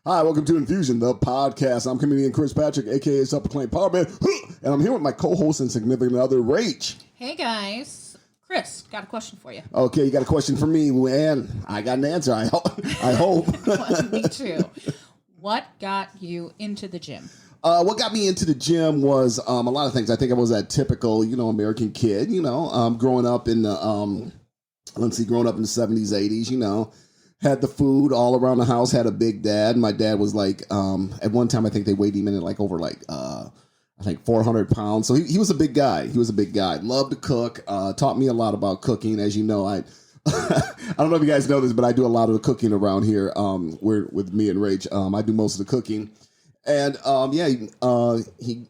Hi, welcome to Infusion, the podcast. I'm comedian Chris Patrick, a.k.a. Self-Proclaimed Power Man, and I'm here with my co-host and significant other, Rach. Hey, guys. Chris, got a question for you. Okay, you got a question for me, and I got an answer, I hope. Well, me too. What got you into the gym? What got me into the gym was a lot of things. I think I was that typical, American kid, growing up in the, growing up in the 70s, 80s, had the food all around the house, had a big dad. My dad was like, at one time, I think they weighed him in at over 400 pounds. So he was a big guy. He was a big guy. Loved to cook, taught me a lot about cooking. As you know, I don't know if you guys know this, but I do a lot of the cooking around here. We're with me and Rach. I do most of the cooking. And he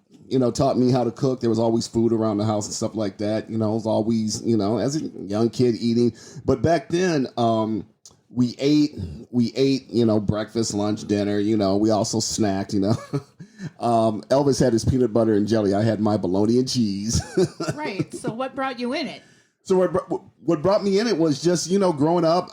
taught me how to cook. There was always food around the house and stuff like that. It was always, as a young kid eating. But back then, we ate, breakfast, lunch, dinner, we also snacked, Elvis had his peanut butter and jelly. I had my bologna and cheese. Right. So what brought you in it? So what brought me in it was just, growing up,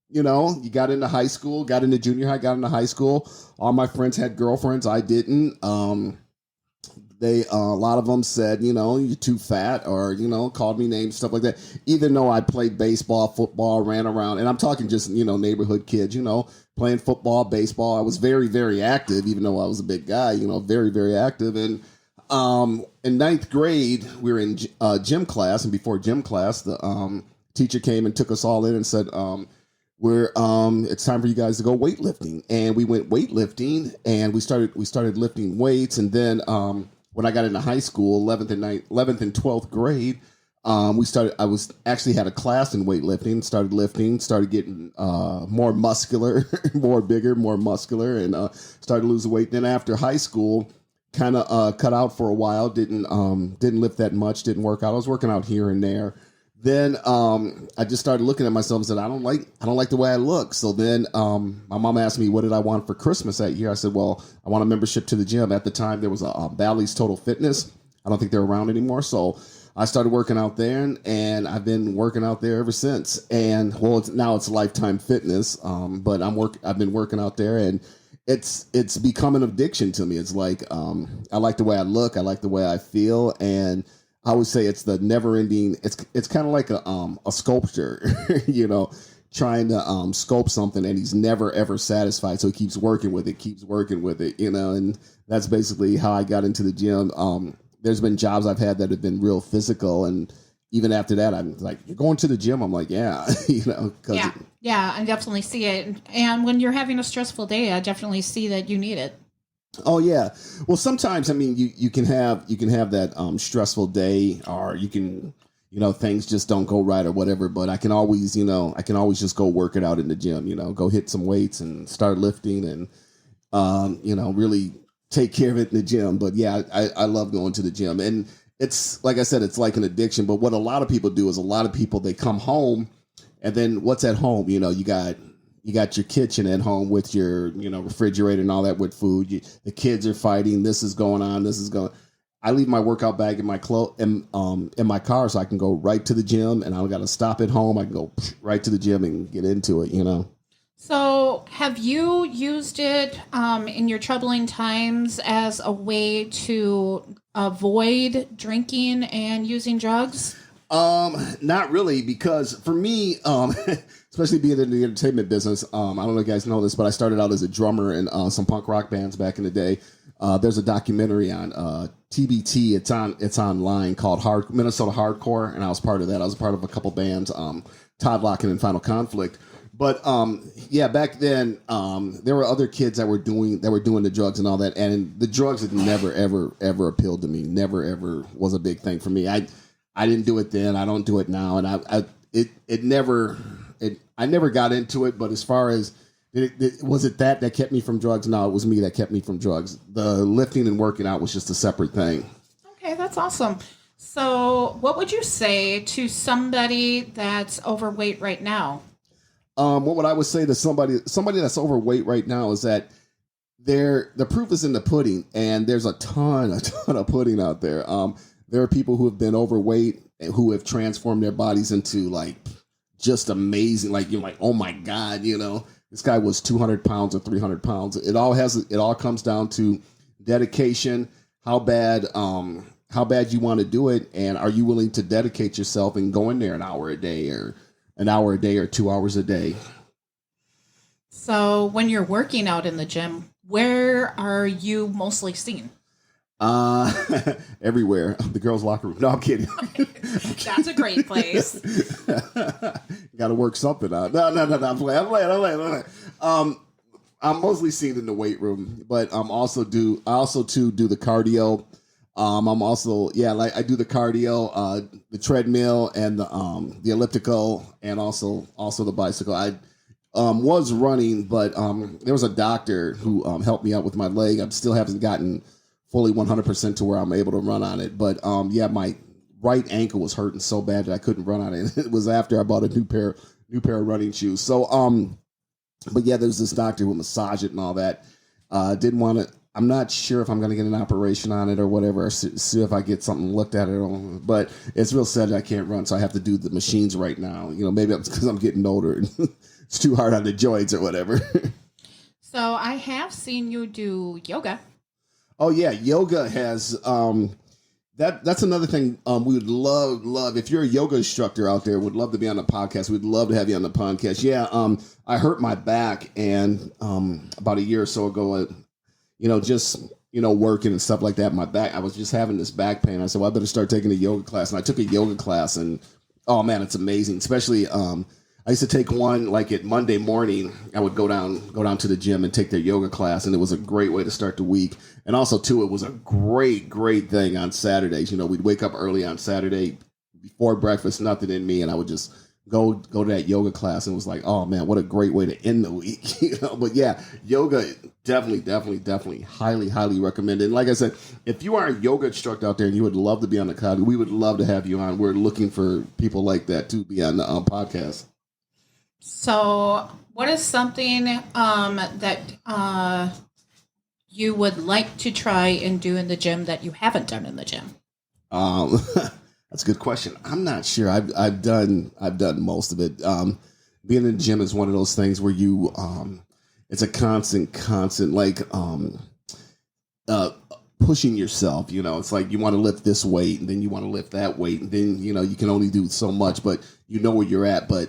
you got into high school, got into junior high, got into high school. All my friends had girlfriends. I didn't. A lot of them said, you're too fat, or, called me names, stuff like that. Even though I played baseball, football, ran around, and I'm talking just, neighborhood kids, playing football, baseball. I was very, very active, even though I was a big guy, very, very active. And in ninth grade, we were in gym class, and before gym class, the teacher came and took us all in and said, it's time for you guys to go weightlifting. And we went weightlifting, and we started lifting weights, and then when I got into high school, 11th and 12th grade, I actually had a class in weightlifting, started lifting, started getting more muscular, more bigger, more muscular, and started losing weight. Then after high school, kind of cut out for a while, didn't lift that much, didn't work out. I was working out here and there. Then I just started looking at myself and said, I don't like the way I look. So then my mom asked me, what did I want for Christmas that year? I said, well, I want a membership to the gym. At the time, there was a Bally's Total Fitness. I don't think they're around anymore. So I started working out there, and I've been working out there ever since. And now it's Lifetime Fitness, but I've been working out there, and it's become an addiction to me. It's like I like the way I look, I like the way I feel, and I would say it's the never-ending. It's kind of like a sculptor, trying to sculpt something, and he's never ever satisfied. So he keeps working with it, and that's basically how I got into the gym. There's been jobs I've had that have been real physical, and even after that, I'm like, "You're going to the gym?" I'm like, "Yeah," Yeah, I definitely see it. And when you're having a stressful day, I definitely see that you need it. Oh yeah. Well, sometimes you can have that stressful day, or you can things just don't go right or whatever. But I can always just go work it out in the gym. Go hit some weights and start lifting, and really take care of it in the gym. But yeah, I love going to the gym, and it's like I said, it's like an addiction. But what a lot of people do is they come home, and then what's at home? You got your kitchen at home with your, refrigerator and all that with food. The kids are fighting. This is going on. This is going. I leave my workout bag in my in my car, so I can go right to the gym, and I don't got to stop at home. I can go right to the gym and get into it. So, have you used it in your troubling times as a way to avoid drinking and using drugs? Not really, because for me, especially being in the entertainment business, I don't know if you guys know this, but I started out as a drummer in some punk rock bands back in the day. There's a documentary on TBT. It's online called Minnesota Hardcore, and I was part of that. I was a part of a couple bands, Todd Locken and Final Conflict. But back then there were other kids that were doing the drugs and all that, and the drugs had never ever appealed to me. Never ever was a big thing for me. I didn't do it then. I don't do it now, and I never got into it. But as far as was it that kept me from drugs? No, it was me that kept me from drugs. The lifting and working out was just a separate thing. Okay, that's awesome. So, what would you say to somebody that's overweight right now? What would I would say to somebody that's overweight right now is that the proof is in the pudding, and there's a ton of pudding out there. There are people who have been overweight and who have transformed their bodies into like just amazing. Like you're like, oh my God, This guy was 200 pounds or 300 pounds. It all comes down to dedication, how bad you want to do it, and are you willing to dedicate yourself and go in there an hour a day or 2 hours a day. So when you're working out in the gym, where are you mostly seen? Everywhere. The girls' locker room. No, I'm kidding. That's a great place. Got to work something out. No. I'm playing. I'm mostly seen in the weight room, but I also do the cardio. I do the cardio, the treadmill, and the elliptical, and also the bicycle. I was running, but there was a doctor who helped me out with my leg. I still haven't gotten fully 100% to where I'm able to run on it. But my right ankle was hurting so bad that I couldn't run on it. It was after I bought a new pair of running shoes. So, but yeah, there's this doctor who would massage it and all that. Didn't want to. I'm not sure if I'm going to get an operation on it or whatever. Or see if I get something looked at it. But it's real sad that I can't run, so I have to do the machines right now. Maybe it's because I'm getting older and it's too hard on the joints or whatever. So I have seen you do yoga. Oh yeah, yoga has that's another thing we would love if you're a yoga instructor out there, would love to be on the podcast. We'd love to have you on the podcast. Yeah, I hurt my back and about a year or so ago, working and stuff like that. My back, I was just having this back pain. I said, well, I better start taking a yoga class, and I took a yoga class, and oh man, it's amazing. Especially I used to take one like at Monday morning. I would go down to the gym and take their yoga class, and it was a great way to start the week. And also, too, it was a great thing on Saturdays. We'd wake up early on Saturday before breakfast, nothing in me, and I would just go to that yoga class, and it was like, oh man, what a great way to end the week. But yeah, yoga definitely highly recommended. And like I said, if you are a yoga instructor out there and you would love to be on the pod, we would love to have you on. We're looking for people like that to be on the podcast. So what is something that you would like to try and do in the gym that you haven't done in the gym? That's a good question. I'm not sure. I've done most of it. Being in the gym is one of those things where you it's a constant like pushing yourself. It's like you want to lift this weight, and then you want to lift that weight, and then you can only do so much, but you know where you're at. But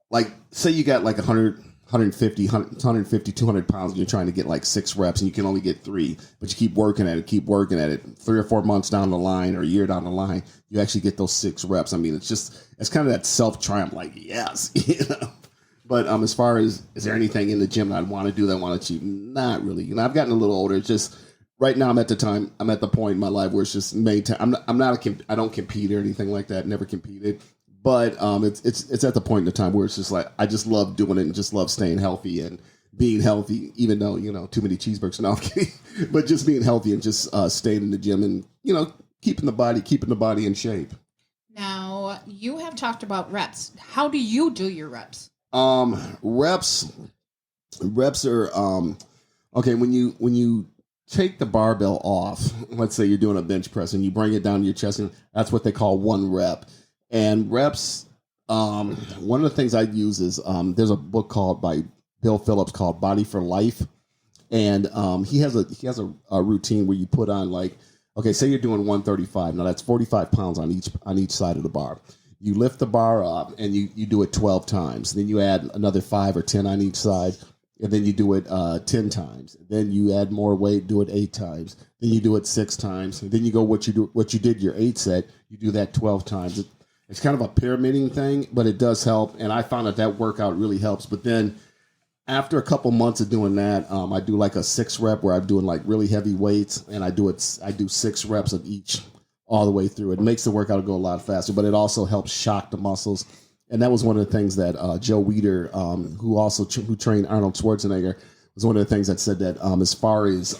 like, say you got like 150, 200 pounds, and you're trying to get like 6 reps, and you can only get 3, but you keep working at it. 3 or 4 months down the line, or a year down the line, you actually get those 6 reps. I mean, it's kind of that self-triumph, like, yes, But as far as, is there anything in the gym that I want to do that I want to achieve? Not really. I've gotten a little older. It's just, right now I'm at the point in my life where it's just maintain. I don't compete or anything like that. Never competed. But it's at the point in the time where it's just like, I just love doing it and just love staying healthy and being healthy, even though, too many cheeseburgers. No, I'm kidding. But just being healthy and just staying in the gym and, keeping the body in shape. Now, you have talked about reps. How do you do your reps? Reps are, okay, when you take the barbell off, let's say you're doing a bench press and you bring it down to your chest, and that's what they call 1 rep. And reps, one of the things I use is there's a book by Bill Phillips called Body for Life, and he has a routine where you put on, like, okay, say you're doing 135. Now that's 45 pounds on each side of the bar. You lift the bar up and you do it 12 times. Then you add another 5 or 10 on each side, and then you do it 10 times. Then you add more weight, do it 8 times. Then you do it 6 times. And then you go what you did your 8 set, you do that 12 times. It's kind of a pyramiding thing, but it does help. And I found that workout really helps. But then after a couple months of doing that, I do like a 6 rep where I'm doing like really heavy weights, and I do 6 reps of each all the way through. It makes the workout go a lot faster, but it also helps shock the muscles. And that was one of the things that Joe Weider, who trained Arnold Schwarzenegger, was one of the things that said that as far as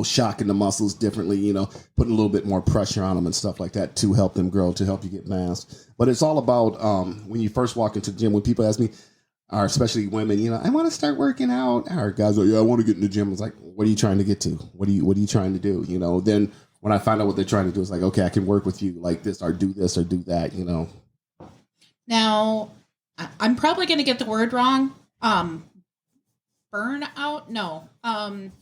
shocking the muscles differently, putting a little bit more pressure on them and stuff like that to help them grow, to help you get mass. But it's all about when you first walk into the gym, when people ask me, or especially women, I want to start working out. Our guys are like, yeah, I want to get in the gym. It's like, what are you trying to get to? What are you trying to do? Then when I find out what they're trying to do, it's like, okay, I can work with you like this or do that, Now, I'm probably going to get the word wrong, Um, burnout? No.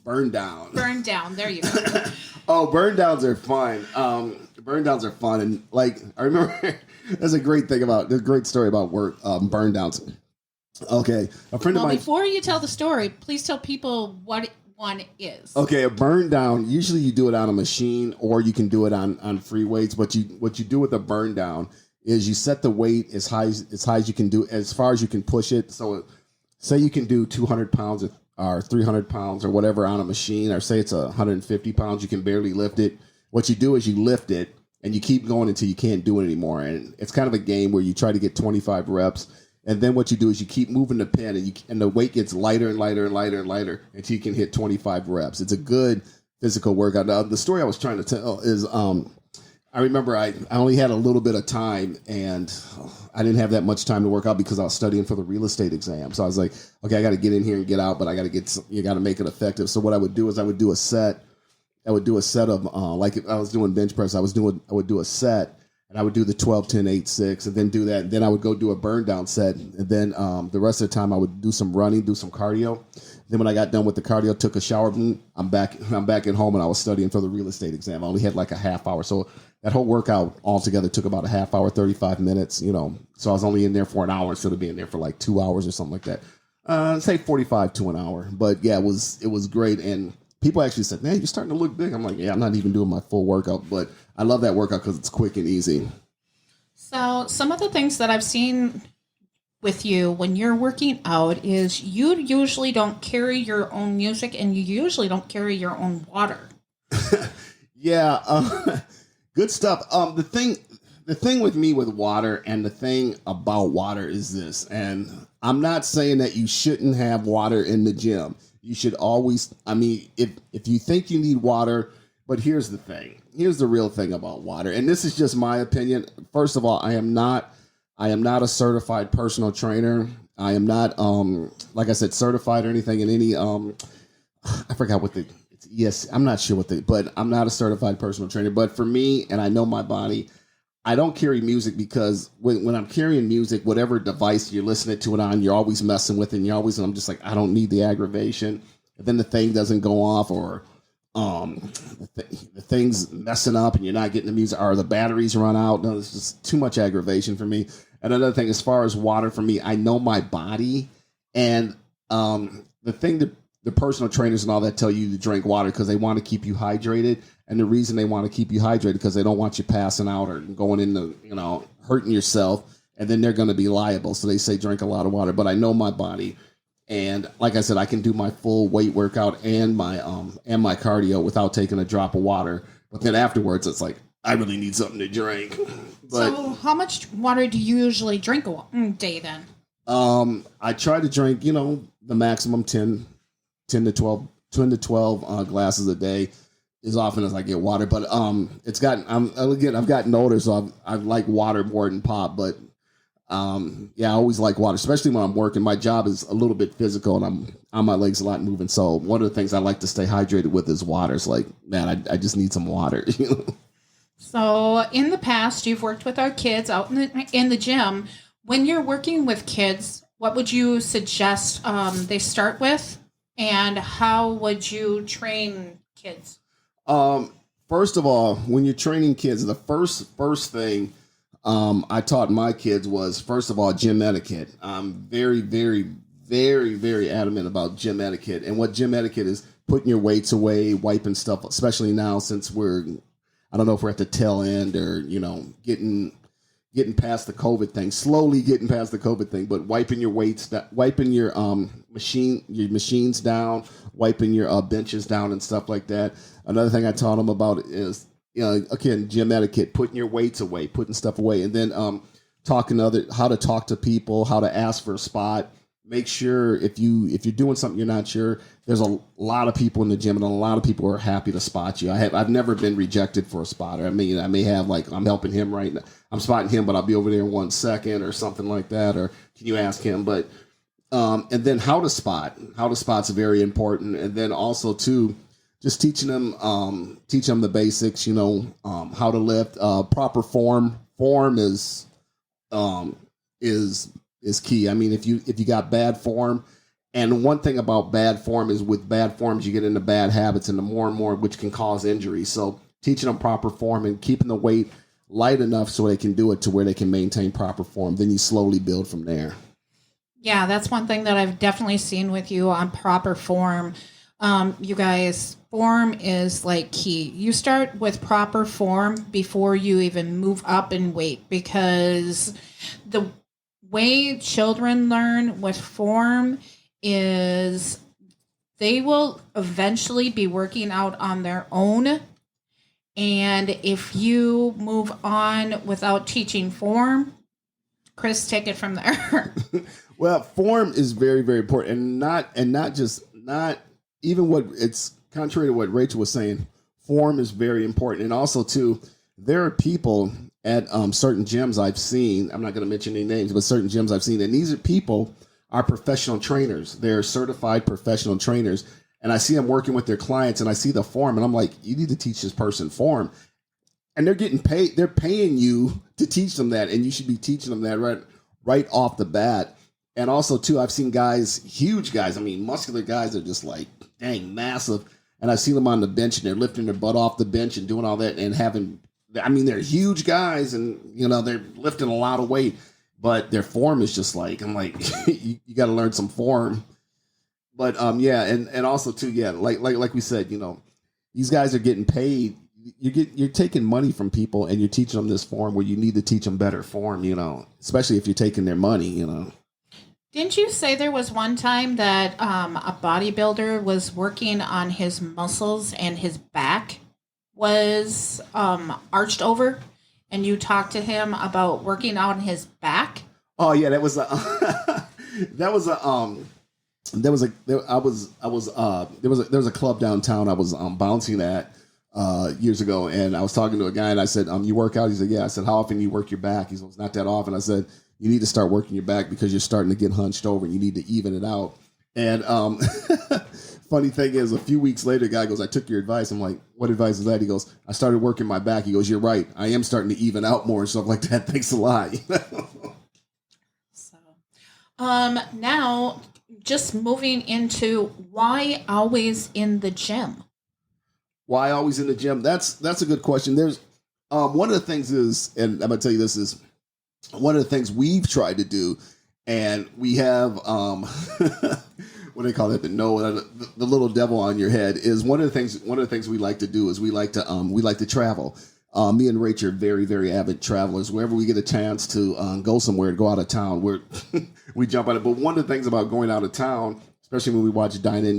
Burn down. Burn down. There you go. Oh, burn downs are fun. Burn downs are fun, and like I remember, there's a great story about work. Burn downs. Okay, a friend of Well, mine. before you tell the story, please tell people what one is. Okay, a burn down. Usually, you do it on a machine, or you can do it on free weights. But what you do with a burn down is you set the weight as high as you can do, as far as you can push it. So, say you can do 200 pounds or 300 pounds or whatever on a machine, or say it's 150 pounds, you can barely lift it. What you do is you lift it and you keep going until you can't do it anymore. And it's kind of a game where you try to get 25 reps. And then what you do is you keep moving the pin, and the weight gets lighter and lighter and lighter and lighter until you can hit 25 reps. It's a good physical workout. Now, the story I was trying to tell is I remember I only had a little bit of time, and I didn't have that much time to work out because I was studying for the real estate exam. So I was like, okay, I got to get in here and get out, but you got to make it effective. So what I would do is I would do a set. I would do a set of like if I was doing bench press, I would do a set. And I would do the 12, 10, 8, 6, and then do that. And then I would go do a burn down set. And then the rest of the time I would do some running, do some cardio. Then when I got done with the cardio, took a shower, I'm back at home, and I was studying for the real estate exam. I only had like a half hour. So that whole workout altogether took about a half hour, 35 minutes, So I was only in there for an hour instead of being there for like 2 hours or something like that. Say 45 to an hour. But yeah, it was great. And people actually said, man, you're starting to look big. I'm like, yeah, I'm not even doing my full workout, but I love that workout because it's quick and easy. So some of the things that I've seen with you when you're working out is you usually don't carry your own music, and you usually don't carry your own water. Yeah, good stuff. The thing with me with water, and the thing about water is this, and I'm not saying that you shouldn't have water in the gym. You should always, if you think you need water, but here's the thing. Here's the real thing about water. And this is just my opinion. First of all, I am not a certified personal trainer. I am not, like I said, certified or anything in any, I forgot I'm not sure but I'm not a certified personal trainer. But for me, and I know my body, I don't carry music because when I'm carrying music, whatever device you're listening to it on, you're always messing with it. And I'm just like, I don't need the aggravation. And then the thing doesn't go off, or the thing's messing up and you're not getting the music, or the batteries run out. No, it's just too much aggravation for me. And another thing, as far as water for me, I know my body, and the thing that the personal trainers and all that tell you to drink water because they want to keep you hydrated. And the reason they want to keep you hydrated because they don't want you passing out or going into, hurting yourself, and then they're going to be liable. So they say drink a lot of water. But I know my body, and like I said, I can do my full weight workout and my cardio without taking a drop of water. But then afterwards, it's like I really need something to drink. But, so how much water do you usually drink a day then? I try to drink, the maximum 10 to 12 glasses a day, as often as I get water. But I've gotten older, so I like water more than pop. But I always like water, especially when I'm working. My job is a little bit physical, and I'm on my legs a lot moving. So one of the things I like to stay hydrated with is water. It's like, man, I just need some water. So in the past, you've worked with our kids out in the gym. When you're working with kids, what would you suggest they start with, and how would you train kids? First of all, when you're training kids, the first thing I taught my kids was, first of all, gym etiquette. I'm very, very, very, very adamant about gym etiquette. And what gym etiquette is, putting your weights away, wiping stuff, especially now since I don't know if we're at the tail end or, getting past the COVID thing, slowly getting past the COVID thing, but wiping your weights, wiping your machines down, wiping your benches down and stuff like that. Another thing I taught them about is, again, gym etiquette, putting your weights away, putting stuff away, and then how to talk to people, how to ask for a spot. Make sure if you're doing something you're not sure, there's a lot of people in the gym, and a lot of people are happy to spot you. I've never been rejected for a spotter. I may have, like, I'm helping him right now. I'm spotting him, but I'll be over there in 1 second or something like that. Or can you ask him? But and then how to spot's very important. And then also too, just teaching them the basics. How to lift. Proper form. Form is is key. I mean, if you got bad form, and one thing about bad form is with bad forms you get into bad habits, and the more and more which can cause injury. So teaching them proper form and keeping the weight light enough so they can do it to where they can maintain proper form. Then you slowly build from there. Yeah, that's one thing that I've definitely seen with you on proper form. You guys, form is like key. You start with proper form before you even move up in weight, because the way children learn with form is they will eventually be working out on their own. And if you move on without teaching form, Chris, take it from there. Well, form is very, very important, and not even what it's contrary to what Rachel was saying. Form is very important, and also too, there are people at certain gyms I've seen. I'm not going to mention any names, but certain gyms I've seen, and these are people are professional trainers. They're certified professional trainers, and I see them working with their clients, and I see the form, and I'm like, you need to teach this person form, and they're getting paid. They're paying you to teach them that, and you should be teaching them that right off the bat. And also, too, I've seen guys, huge guys, I mean, muscular guys are just like, dang, massive. And I've seen them on the bench, and they're lifting their butt off the bench and doing all that and having, I mean, they're huge guys, and, you know, they're lifting a lot of weight, but their form is just like, I'm like, you got to learn some form. But, yeah, and also, too, yeah, like we said, you know, these guys are getting paid. You're taking money from people, and you're teaching them this form where you need to teach them better form, you know, especially if you're taking their money, you know. Didn't you say there was one time that a bodybuilder was working on his muscles and his back was arched over, and you talked to him about working on his back? Oh yeah, there was a club downtown I was bouncing at years ago, and I was talking to a guy, and I said, you work out? He said, yeah. I said, how often do you work your back? He said, it's not that often. I said, you need to start working your back because you're starting to get hunched over and you need to even it out. And funny thing is, a few weeks later, the guy goes, I took your advice. I'm like, what advice is that? He goes, I started working my back. He goes, you're right. I am starting to even out more and stuff like that. Thanks a lot. So, now just moving into why always in the gym? Why always in the gym? That's a good question. There's one of the things is, and I'm going to tell you this is, one of the things we've tried to do, and we have, what do they call it? The little devil on your head is one of the things we like to do is we like to travel. Me and Rachel are very, very avid travelers. Wherever we get a chance to go somewhere, go out of town, we jump on it. But one of the things about going out of town, especially when we watch dine-in,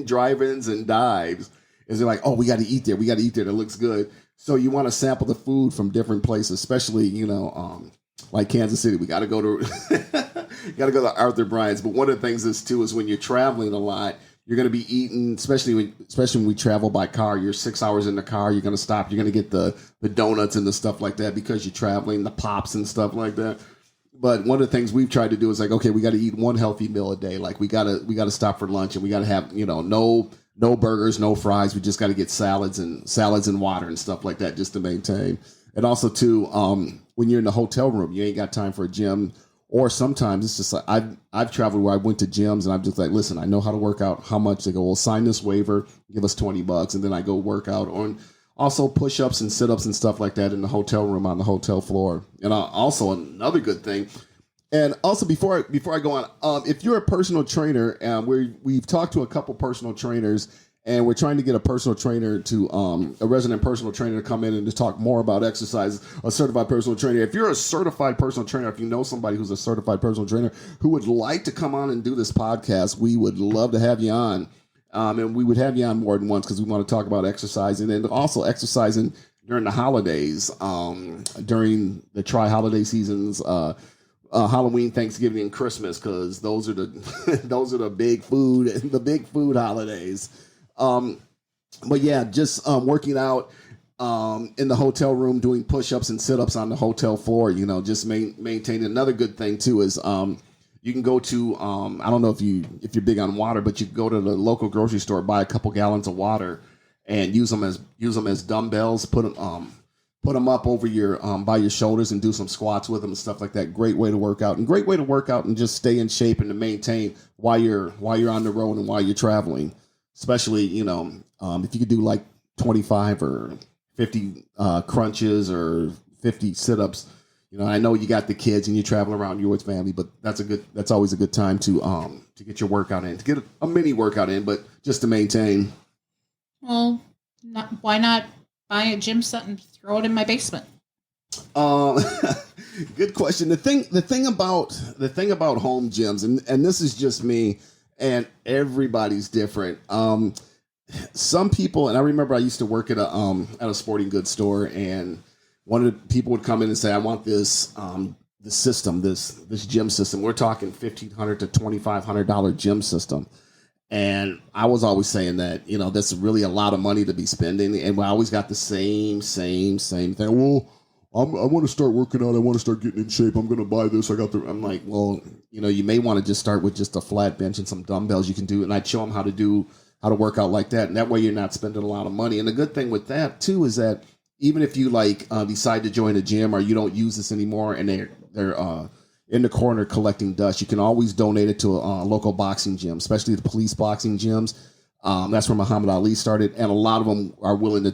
drive-ins, and dives, is they're like, oh, we got to eat there. We got to eat there. That looks good. So you want to sample the food from different places, especially, you know, like Kansas City. We got to go to Arthur Bryant's. But one of the things is too is when you're traveling a lot, you're going to be eating, especially when we travel by car. You're 6 hours in the car. You're going to stop. You're going to get the donuts and the stuff like that because you're traveling, the pops and stuff like that. But one of the things we've tried to do is like, okay, we got to eat one healthy meal a day. Like we got to stop for lunch, and we got to have, you know, no burgers, no fries. We just got to get salads and water and stuff like that just to maintain. And also too, when you're in the hotel room, you ain't got time for a gym. Or sometimes it's just like I've traveled where I went to gyms and I'm just like, listen, I know how to work out. How much? They go, well, sign this waiver, give us $20, and then I go work out on also push-ups and sit-ups and stuff like that in the hotel room on the hotel floor. And also another good thing. And also, before I go on, if you're a personal trainer, we've talked to a couple personal trainers, and we're trying to get a personal trainer to a resident personal trainer to come in and to talk more about exercise. A certified personal trainer. If you're a certified personal trainer, if you know somebody who's a certified personal trainer who would like to come on and do this podcast, we would love to have you on. And we would have you on more than once because we want to talk about exercising and also exercising during the holidays, during the tri-holiday seasons. Halloween, Thanksgiving, and Christmas, because those are the big food holidays. But yeah, just working out in the hotel room, doing push-ups and sit-ups on the hotel floor. You know, just maintaining. Another good thing too is you can go to I don't know if you're big on water, but you can go to the local grocery store, buy a couple gallons of water, and use them as dumbbells. Put put them up over your by your shoulders and do some squats with them and stuff like that. Great way to work out, and great way to work out and just stay in shape and to maintain while you're on the road and while you're traveling. Especially, if you could do like 25 or 50 crunches or 50 sit-ups. I know you got the kids and you travel around, you're with family, but that's always a good time to get your workout in, to get a mini workout in, but just to maintain. Well, why not buy a gym set and throw it in my basement? Good question. The thing about home gyms, and this is just me, and everybody's different. Some people, and I remember I used to work at a sporting goods store, and one of the people would come in and say, "I want this system, this gym system." We're talking $1,500 to $2,500 gym system. And I was always saying that, that's really a lot of money to be spending. And I always got the same thing. Well, I want to start working out. I want to start getting in shape. I'm going to buy this. I'm like, well, you may want to just start with just a flat bench and some dumbbells you can do. And I'd show them how to work out like that. And that way you're not spending a lot of money. And the good thing with that too is that even if you decide to join a gym or you don't use this anymore and they're in the corner collecting dust, you can always donate it to a local boxing gym, especially the police boxing gyms. That's where Muhammad Ali started, and a lot of them are willing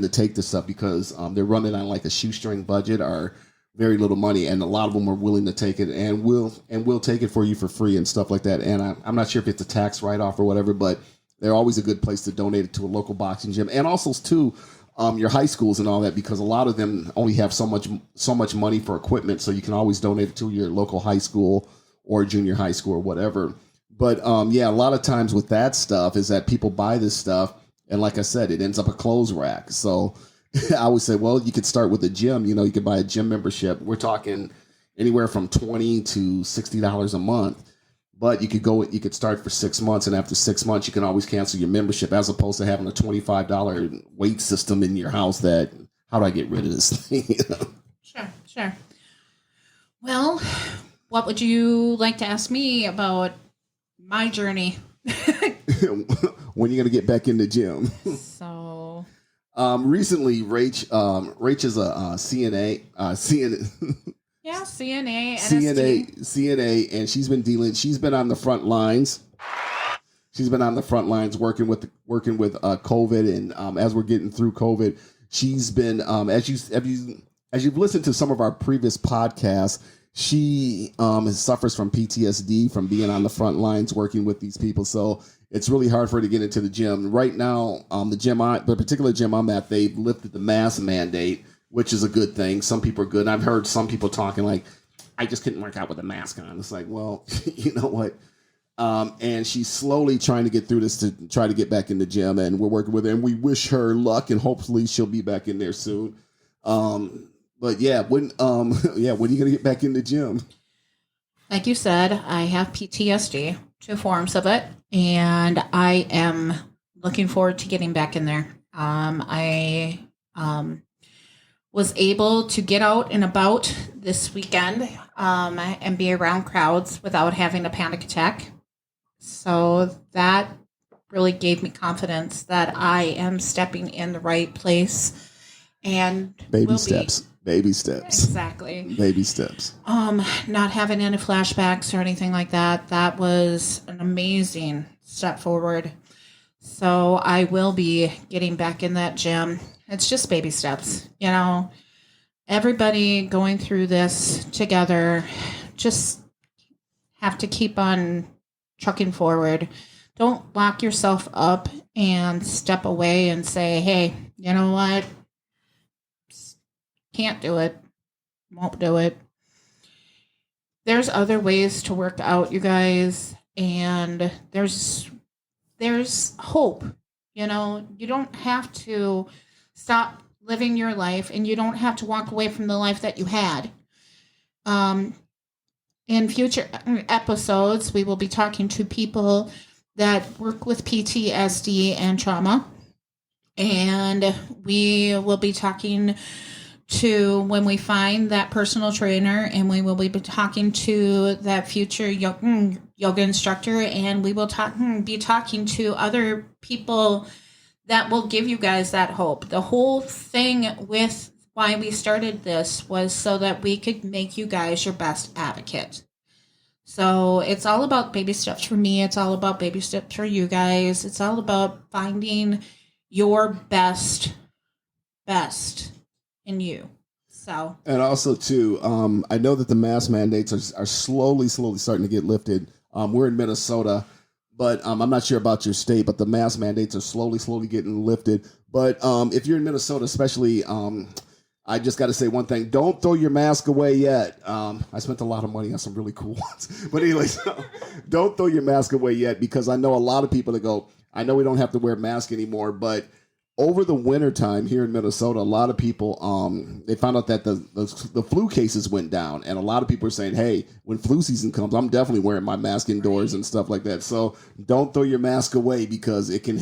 to take this stuff because they're running on like a shoestring budget or very little money, and a lot of them are willing to take it and will take it for you for free and stuff like that. And I'm not sure if it's a tax write-off or whatever, but they're always a good place to donate it to a local boxing gym, and also too. Your high schools and all that, because a lot of them only have so much money for equipment, so you can always donate it to your local high school or junior high school or whatever. But a lot of times with that stuff is that people buy this stuff, and like I said, it ends up a clothes rack. So I would say, well, you could start with a gym. You could buy a gym membership. We're talking anywhere from $20 to $60 a month. But you could start for 6 months, and after 6 months, you can always cancel your membership, as opposed to having a $25 weight system in your house that, how do I get rid of this thing? Sure. Well, what would you like to ask me about my journey? When you're going to get back in the gym? So, recently, Rach is a CNA. Yeah, CNA, and she's been on the front lines. She's been on the front lines working with COVID, and as we're getting through COVID, she's been as you've listened to some of our previous podcasts, she suffers from PTSD from being on the front lines working with these people. So it's really hard for her to get into the gym right now. The particular gym I'm at, they've lifted the mask mandate, which is a good thing. Some people are good. And I've heard some people talking like, I just couldn't work out with a mask on. It's like, well, you know what? And she's slowly trying to get through this to try to get back in the gym, and we're working with her, and we wish her luck, and hopefully she'll be back in there soon. But yeah, when are you going to get back in the gym? Like you said, I have PTSD, 2 forms of it, and I am looking forward to getting back in there. I was able to get out and about this weekend and be around crowds without having a panic attack. So that really gave me confidence that I am stepping in the right place. And baby steps. Exactly. Baby steps. Not having any flashbacks or anything like that. That was an amazing step forward. So I will be getting back in that gym. It's just baby steps, everybody going through this together. Just have to keep on trucking forward. Don't lock yourself up and step away and say, hey, you know what? Can't do it. Won't do it. There's other ways to work out, you guys, and there's hope. You don't have to stop living your life, and you don't have to walk away from the life that you had. In future episodes, we will be talking to people that work with PTSD and trauma, and we will be talking to when we find that personal trainer, and we will be talking to that future yoga instructor, and we will be talking to other people that will give you guys that hope. The whole thing with why we started this was so that we could make you guys your best advocate. So it's all about baby steps for me. It's all about baby steps for you guys. It's all about finding your best in you. So, and also too, I know that the mask mandates are slowly starting to get lifted. We're in Minnesota, but I'm not sure about your state, but the mask mandates are slowly getting lifted. But if you're in Minnesota, especially, I just got to say one thing: don't throw your mask away yet. I spent a lot of money on some really cool ones, but anyways, don't throw your mask away yet, because I know a lot of people that go, I know we don't have to wear masks anymore, but over the winter time here in Minnesota, a lot of people, they found out that the flu cases went down, and a lot of people are saying, hey, when flu season comes, I'm definitely wearing my mask indoors and stuff like that. So don't throw your mask away, because it can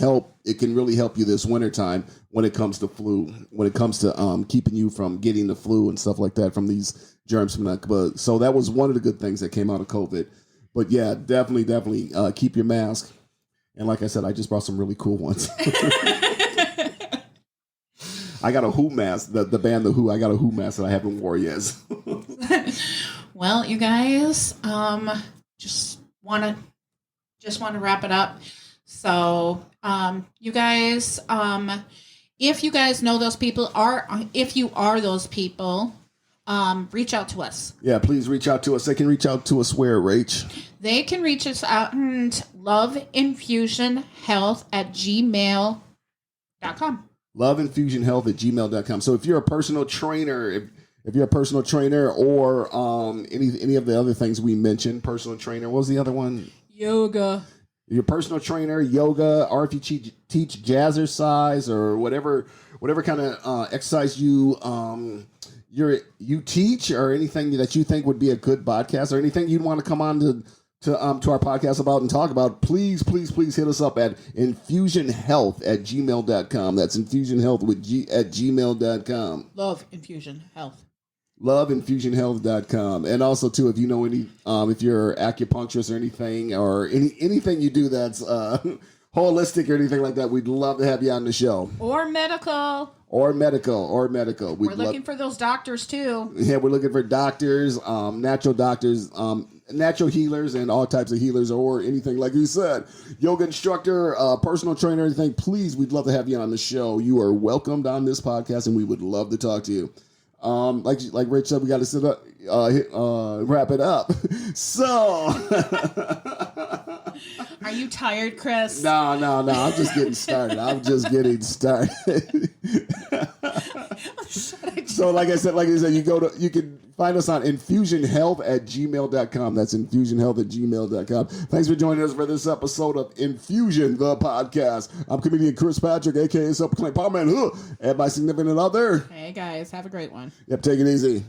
really help you this winter time when it comes to flu, when it comes to keeping you from getting the flu and stuff like that from these germs. So that was one of the good things that came out of COVID. But yeah, definitely keep your mask. And like I said, I just brought some really cool ones. I got a Who mask, the band The Who. I got a Who mask that I haven't worn yet. Well, you guys, just want to wrap it up. So, you guys, if you guys know those people, if you are those people, reach out to us. Yeah, please reach out to us. They can reach out to us where, Rach? They can reach us out at loveinfusionhealth@gmail.com. Loveinfusionhealth@gmail.com. So if you're a personal trainer, if you're a personal trainer, or any of the other things we mentioned, personal trainer, what was the other one? Yoga. If you're a personal trainer, yoga, or if you teach jazzercise or whatever kind of exercise you teach, or anything that you think would be a good podcast, or anything you'd want to come on to our podcast about and talk about, please hit us up at infusionhealth@gmail.com. That's infusionhealth@gmail.com. Love Infusion Health. Loveinfusionhealth.com. And also too, if you know any, if you're acupuncturist or anything, or anything you do that's holistic or anything like that, we'd love to have you on the show. Or medical. We're looking for those doctors too. Yeah, we're looking for doctors, natural doctors, natural healers, and all types of healers, or anything like you said, yoga instructor, personal trainer, anything. Please, we'd love to have you on the show. You are welcomed on this podcast, and we would love to talk to you. Like Rich said, we got to sit up, wrap it up. So, are you tired, Chris? No. I'm just getting started. So, like I said, you can find us on infusionhealth@gmail.com. That's infusionhealth@gmail.com. Thanks for joining us for this episode of Infusion, the podcast. I'm comedian Chris Patrick, a.k.a. Self-Proclaimed Power Man, and my significant other. Hey, guys. Have a great one. Yep, take it easy.